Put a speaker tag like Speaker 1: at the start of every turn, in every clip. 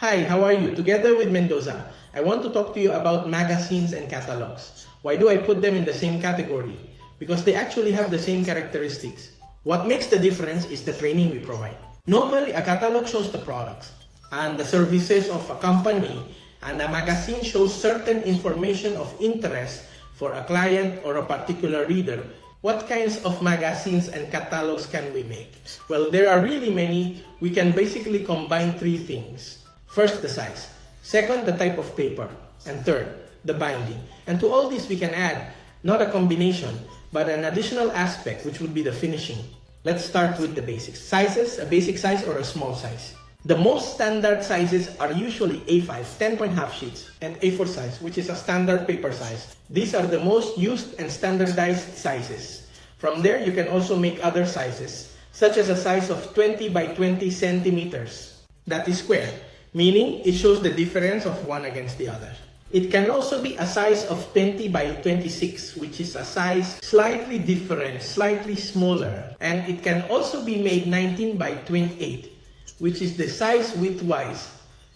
Speaker 1: Hi, how are you? Together with Mendoza, I want to talk to you about magazines and catalogs. Why do I put them in the same category? Because they actually have the same characteristics. What makes the difference is the training we provide. Normally, a catalog shows the products and the services of a company, and a magazine shows certain information of interest for a client or a particular reader. What kinds of magazines and catalogs can we make? Well, there are really many. We can basically combine three things. First, the size. Second, the type of paper. And third, the binding. And to all this, we can add not a combination, but an additional aspect, which would be the finishing. Let's start with the basics. Sizes, a basic size or a small size. The most standard sizes are usually A5, 10-point half sheets, and A4 size, which is a standard paper size. These are the most used and standardized sizes. From there, you can also make other sizes, such as a size of 20 by 20 centimeters. That is square, meaning it shows the difference of one against the other. It can also be a size of 20 by 26, which is a size slightly different, slightly smaller. And it can also be made 19 by 28, which is the size widthwise,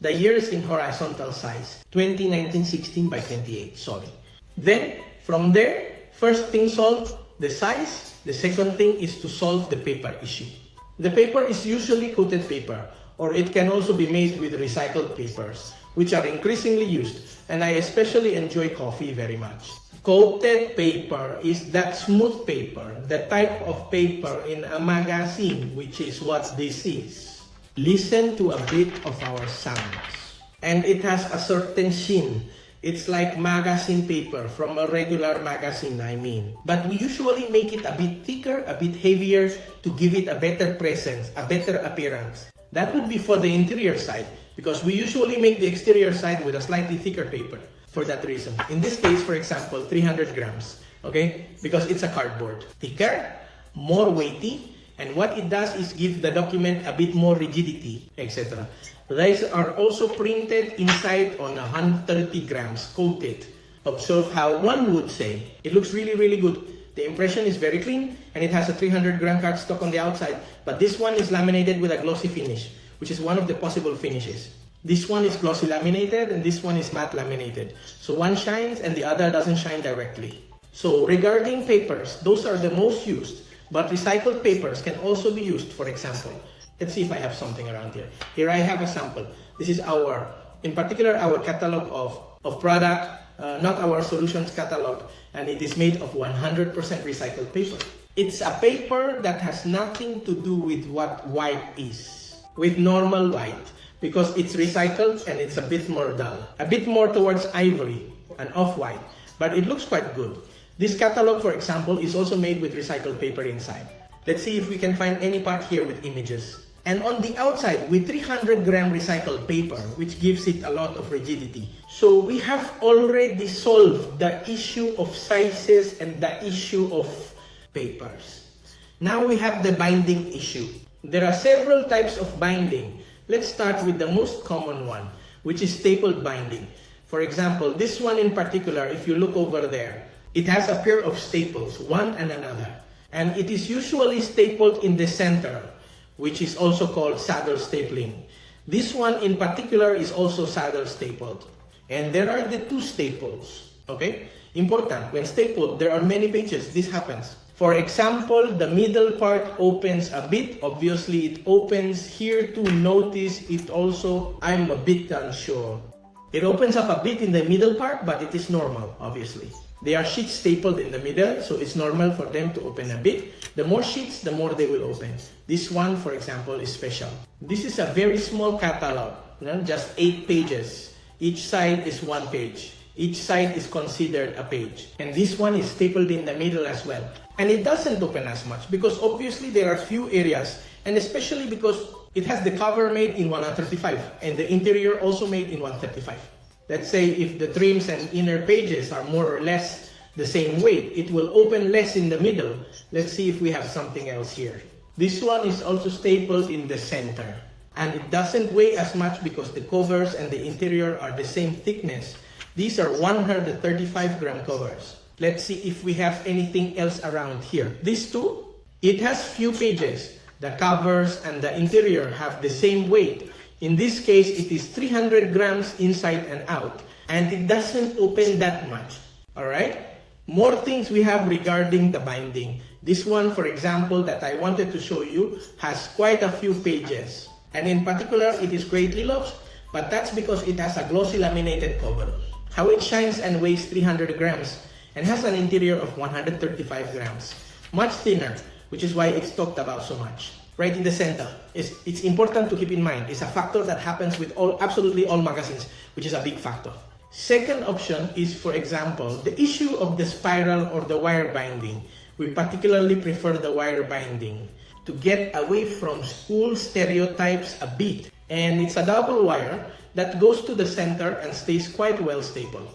Speaker 1: the years in horizontal size, 20, 19, 16 by 28, sorry. Then, from there, first thing solved, the size. The second thing is to solve the paper issue. The paper is usually coated paper, or it can also be made with recycled papers, which are increasingly used, and I especially enjoy coffee very much. Coated paper is that smooth paper, the type of paper in a magazine, which is what this is. Listen to a bit of our sounds. And it has a certain sheen. It's like magazine paper from a regular magazine, I mean. But we usually make it a bit thicker, a bit heavier to give it a better presence, a better appearance. That would be for the interior side, because we usually make the exterior side with a slightly thicker paper for that reason. In this case, for example, 300 grams, okay? Because it's a cardboard. Thicker, more weighty, and what it does is give the document a bit more rigidity, etc. These are also printed inside on 130 grams, coated. Observe how one would say, it looks really, really good. The impression is very clean, and it has a 300 gram cardstock on the outside, but this one is laminated with a glossy finish, which is one of the possible finishes. This one is glossy laminated, and this one is matte laminated. So one shines, and the other doesn't shine directly. So regarding papers, those are the most used. But recycled papers can also be used, for example. Let's see if I have something around here. Here I have a sample. This is in particular, our catalog of product, not our solutions catalog. And it is made of 100% recycled paper. It's a paper that has nothing to do with what white is, with normal white, because it's recycled and it's a bit more dull. A bit more towards ivory and off-white, but it looks quite good. This catalog, for example, is also made with recycled paper inside. Let's see if we can find any part here with images. And on the outside, with 300 gram recycled paper, which gives it a lot of rigidity. So we have already solved the issue of sizes and the issue of papers. Now we have the binding issue. There are several types of binding. Let's start with the most common one, which is stapled binding. For example, this one in particular, if you look over there, it has a pair of staples, one and another. And it is usually stapled in the center, which is also called saddle stapling. This one in particular is also saddle stapled. And there are the two staples, okay? Important, when stapled, there are many pages. This happens. For example, the middle part opens a bit. Obviously, it opens here to notice it also. I'm a bit unsure. It opens up a bit in the middle part, but it is normal, obviously. They are sheets stapled in the middle, so it's normal for them to open a bit. The more sheets, the more they will open. This one, for example, is special. This is a very small catalog, just 8 pages. Each side is 1 page. Each side is considered a page. And this one is stapled in the middle as well. And it doesn't open as much because obviously there are few areas, and especially because it has the cover made in 135 and the interior also made in 135. Let's say if the trims and inner pages are more or less the same weight, it will open less in the middle. Let's see if we have something else here. This one is also stapled in the center. And it doesn't weigh as much because the covers and the interior are the same thickness. These are 135 gram covers. Let's see if we have anything else around here. These two, it has few pages. The covers and the interior have the same weight. In this case, it is 300 grams inside and out, and it doesn't open that much. Alright? More things we have regarding the binding. This one, for example, that I wanted to show you, has quite a few pages. And in particular, it is greatly lost, but that's because it has a glossy laminated cover. How it shines and weighs 300 grams and has an interior of 135 grams. Much thinner, which is why it's talked about so much. Right in the center. It's important to keep in mind. It's a factor that happens with absolutely all magazines, which is a big factor. Second option is, for example, the issue of the spiral or the wire binding. We particularly prefer the wire binding to get away from school stereotypes a bit. And it's a double wire that goes to the center and stays quite well stable.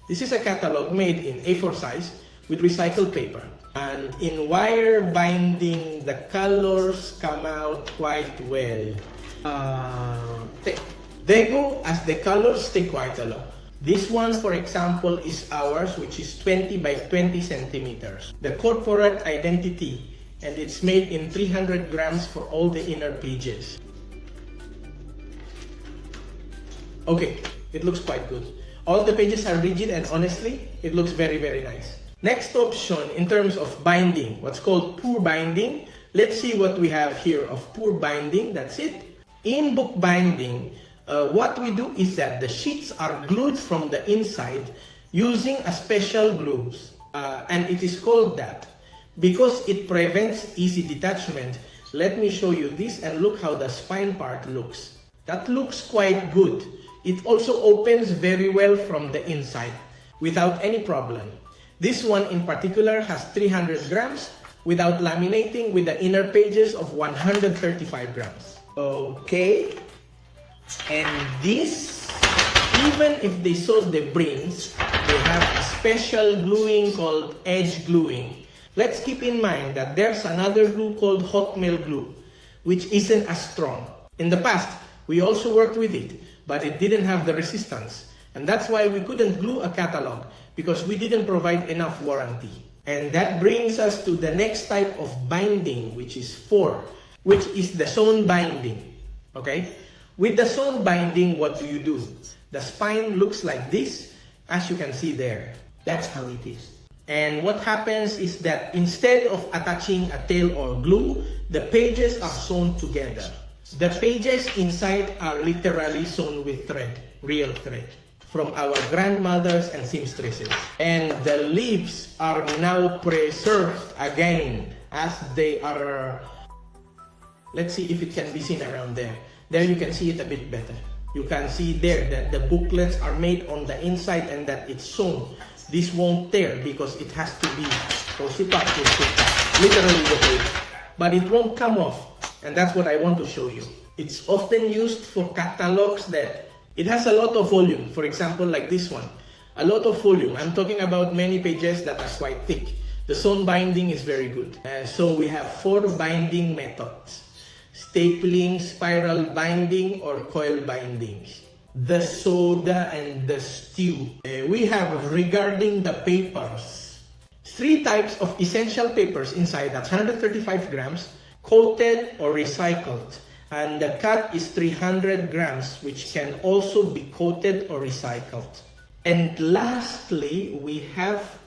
Speaker 1: This is a catalog made in A4 size with recycled paper. And in wire binding, the colors come out quite well. They go as the colors stay quite a lot. This one, for example, is ours, which is 20 by 20 centimeters. The corporate identity, and it's made in 300 grams for all the inner pages. Okay, it looks quite good. All the pages are rigid, and honestly, it looks very, very nice. Next option in terms of binding, what's called poor binding. Let's see what we have here of poor binding. That's it. In book binding, what we do is that the sheets are glued from the inside using a special glues. And it is called that because it prevents easy detachment. Let me show you this and look how the spine part looks. That looks quite good. It also opens very well from the inside without any problem. This one in particular has 300 grams without laminating with the inner pages of 135 grams. Okay. And this, even if they sewed the brains, they have a special gluing called edge gluing. Let's keep in mind that there's another glue called hot melt glue, which isn't as strong. In the past, we also worked with it, but it didn't have the resistance. And that's why we couldn't glue a catalog, because we didn't provide enough warranty. And that brings us to the next type of binding, which is 4, which is the sewn binding. Okay? With the sewn binding, what do? The spine looks like this, as you can see there. That's how it is. And what happens is that instead of attaching a tail or glue, the pages are sewn together. The pages inside are literally sewn with thread, real thread, from our grandmothers and seamstresses. And the leaves are now preserved again as they are. Let's see if it can be seen around there. There you can see it a bit better. You can see there that the booklets are made on the inside and that it's sewn. This won't tear because it has to be literally the page. But it won't come off, and that's what I want to show you. It's often used for catalogs that it has a lot of volume. For example, like this one, a lot of volume. I'm talking about many pages that are quite thick. The sewn binding is very good. So we have 4 binding methods: stapling, spiral binding, or coil bindings. The soda and the stew. We have, regarding the papers, 3 types of essential papers inside. That's 135 grams, coated or recycled. And the cut is 300 grams, which can also be coated or recycled. And lastly, we have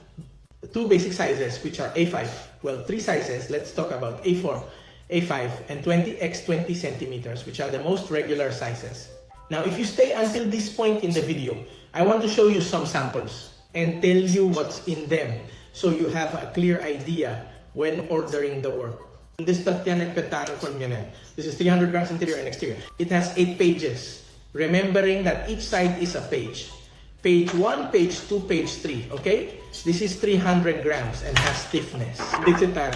Speaker 1: 2 basic sizes, which are A5. Well, 3 sizes. Let's talk about A4, A5, and 20x20 centimeters, which are the most regular sizes. Now, if you stay until this point in the video, I want to show you some samples and tell you what's in them so you have a clear idea when ordering the work. This is 300 grams interior and exterior. It has 8 pages, remembering that each side is a page. Page 1, page 2, page 3, okay? This is 300 grams and has stiffness. This entire.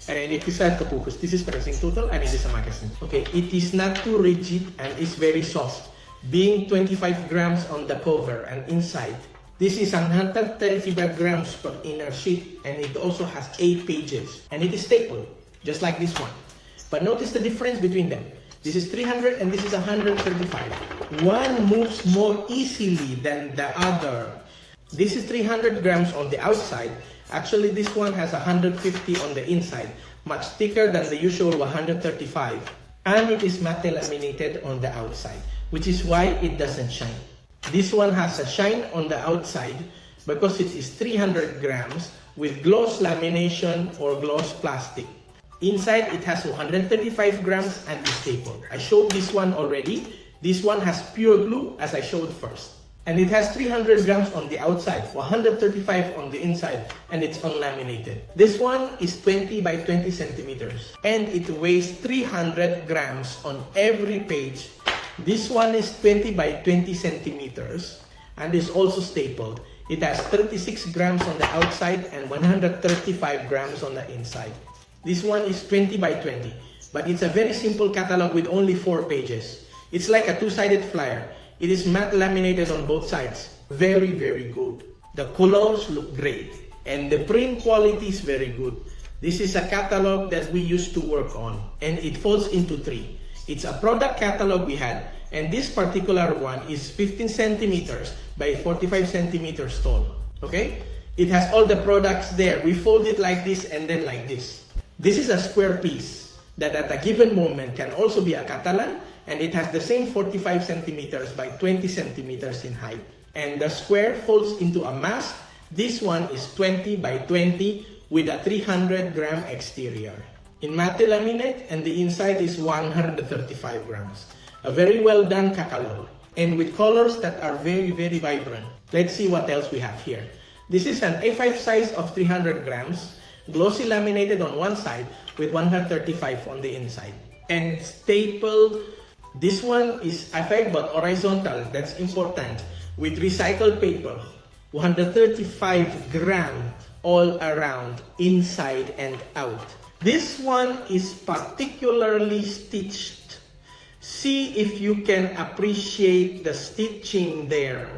Speaker 1: And if you said kapupus, this is pressing total and it is a magazine. Okay, it is not too rigid and is very soft, being 25 grams on the cover and inside. This is 135 grams per inner sheet, and it also has 8 pages. And it is stapled, just like this one. But notice the difference between them. This is 300 and this is 135. One moves more easily than the other. This is 300 grams on the outside. Actually, this one has 150 on the inside, much thicker than the usual 135. and it is matte laminated on the outside, which is why it doesn't shine. This one has a shine on the outside because it is 300 grams with gloss lamination or gloss plastic. Inside it has 135 grams and is stapled. I showed this one already. This one has pure glue as I showed first. And it has 300 grams on the outside, 135 on the inside, and it's unlaminated. This one is 20 by 20 centimeters, and it weighs 300 grams on every page. This one is 20 by 20 centimeters, and is also stapled. It has 36 grams on the outside and 135 grams on the inside. This one is 20 by 20, but it's a very simple catalog with only 4 pages. It's like a two-sided flyer. It is matte laminated on both sides. Very, very good. The colors look great, and the print quality is very good. This is a catalog that we used to work on, and it falls into 3. It's a product catalog we had, and this particular one is 15 centimeters by 45 centimeters tall. Okay? It has all the products there. We fold it like this and then like this. This is a square piece that at a given moment can also be a Catalan, and it has the same 45 centimeters by 20 centimeters in height. And the square folds into a mask. This one is 20 by 20 with a 300 gram exterior. In matte laminate, and the inside is 135 grams. A very well done catalog, and with colors that are very, very vibrant. Let's see what else we have here. This is an A5 size of 300 grams, glossy laminated on one side with 135 on the inside. And stapled, this one is A5 but horizontal, that's important, with recycled paper, 135 gram all around, inside and out. This one is particularly stitched. See if you can appreciate the stitching there.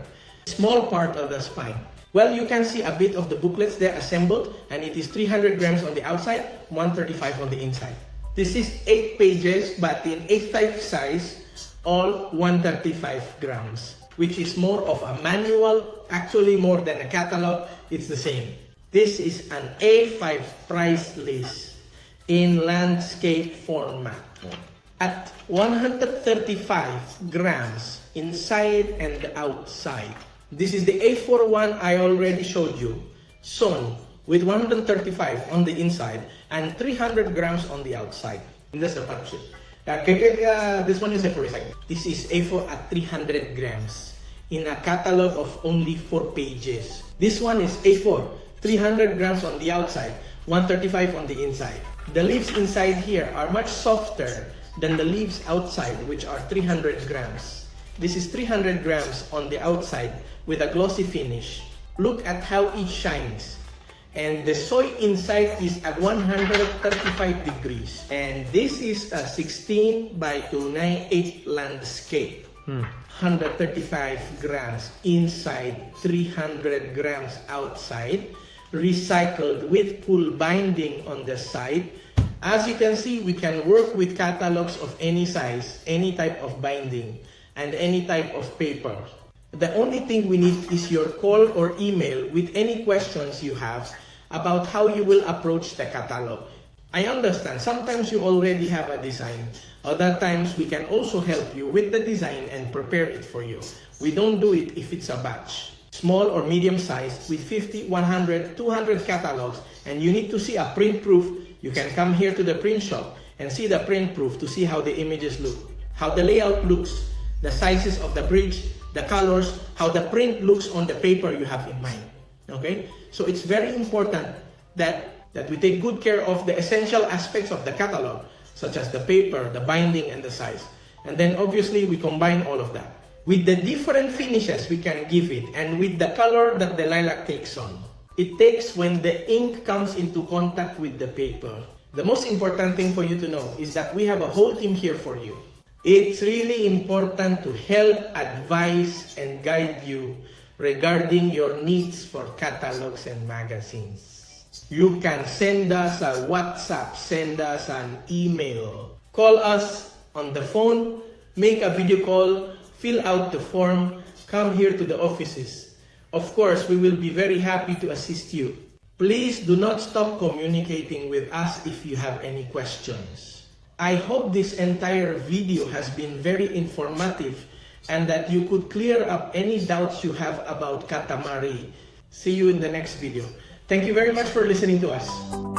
Speaker 1: Small part of the spine. Well, you can see a bit of the booklets there assembled, and it is 300 grams on the outside, 135 on the inside. This is 8 pages, but in A5 size, all 135 grams, which is more of a manual, actually more than a catalog, it's the same. This is an A5 price list in landscape format at 135 grams inside and outside. This is the A4 one I already showed you, sewn with 135 on the inside and 300 grams on the outside. And that's the function. This one is a for recycling. This is A4 at 300 grams in a catalog of only 4 pages. This one is A4, 300 grams on the outside, 135 on the inside. The leaves inside here are much softer than the leaves outside, which are 300 grams. This is 300 grams on the outside with a glossy finish. Look at how it shines. And the soy inside is at 135 degrees. And this is a 16 by 298 landscape. 135 grams inside, 300 grams outside. Recycled with full binding on the side. As you can see, we can work with catalogs of any size, any type of binding, and any type of paper. The only thing we need is your call or email with any questions you have about how you will approach the catalog. I understand, sometimes you already have a design. Other times, we can also help you with the design and prepare it for you. We don't do it if it's a batch. Small or medium size with 50, 100, 200 catalogs, and you need to see a print proof, you can come here to the print shop and see the print proof to see how the images look, how the layout looks, the sizes of the bridge, the colors, how the print looks on the paper you have in mind. Okay? So it's very important that we take good care of the essential aspects of the catalog, such as the paper, the binding, and the size. And then obviously we combine all of that with the different finishes we can give it, and with the color that the lilac takes on. It takes when the ink comes into contact with the paper. The most important thing for you to know is that we have a whole team here for you. It's really important to help, advise, and guide you regarding your needs for catalogs and magazines. You can send us a WhatsApp, send us an email, call us on the phone, make a video call, fill out the form, come here to the offices. Of course, we will be very happy to assist you. Please do not stop communicating with us if you have any questions. I hope this entire video has been very informative and that you could clear up any doubts you have about katamari. See you in the next video. Thank you very much for listening to us.